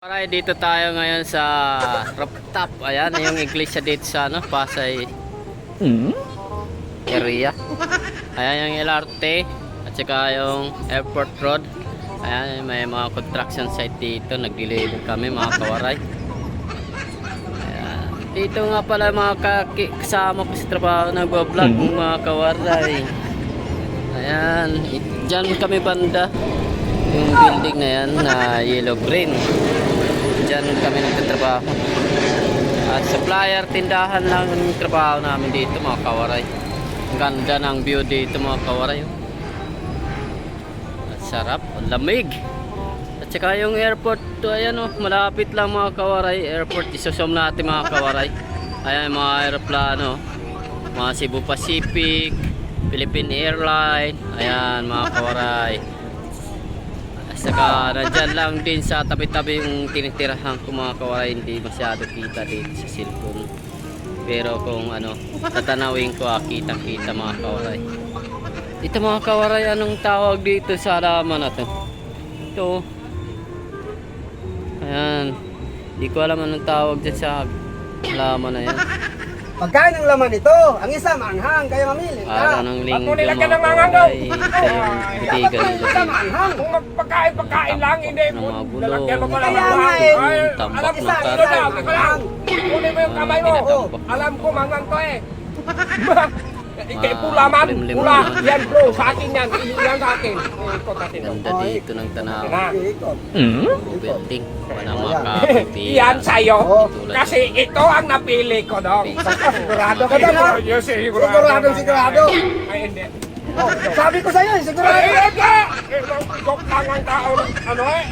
Alright, dito tayo ngayon sa rooftop. Ayan, yung iglesia dito sa Pasay area. Ayan yung LRT at saka yung airport road. Ayan, may mga construction site dito. Nag-deliver kami mga kawaray. Ayan. Dito nga pala mga kasama ko sa trabaho nagbablog mga kawaray. Ayan, dyan kami banda. Yung building na yan na yellow green. Diyan kami nagtatrabaho. At supplier, tindahan lang yung trabaho namin dito mga kawaray. Ang ganda ng view dito mga kawaray. At sarap, ang lamig. At saka yung airport, ayan malapit lang mga kawaray. Airport, isusum natin mga kawaray. Ayan mga aeroplano. Mga Cebu Pacific, Philippine Airlines. Ayan mga kawaray. Saka nandyan lang din sa tabi-tabi yung tinitirahan ko mga kawaray, hindi masyado kita dito sa cellphone. Pero kung tatanawin ko, kitang-kita mga kawaray. Ito mga kawaray, anong tawag dito sa halaman na to? Ito. Ayan. Hindi ko alam anong tawag dyan sa halaman na yan. Pagkain ng laman ito, ang isa manghang, kaya mamili ka. Para ng linggo nilagyan mga ng manghang daw. kawaray. Ito yung bibigan nila Isa manghang. Kung magpagkain lang, hindi ng mo mga gulo. lalagyan mo pala Kaya ng nga manghang. eh. Ay, Tambak alam ng ko, karne. teka lang. Kunin mo yung kamay mo. Tinatambak. Alam ko, manghang to eh. Ikay pula man, Limlim pula. naman. Yan bro, sa akin yan. Yan sa akin. Ikot natin. Ganda dito ng tanaw. Ikot. Building. Para makapagpila. Yan sa'yo. Tulad Kasi ito ang napili ko, dong. Sigurado ka ba, no? Yes, Sigurado. Ay, hindi. Sabi ko sa'yo, sigurado. Ay, hindi! Joke lang ang tao. Ano eh?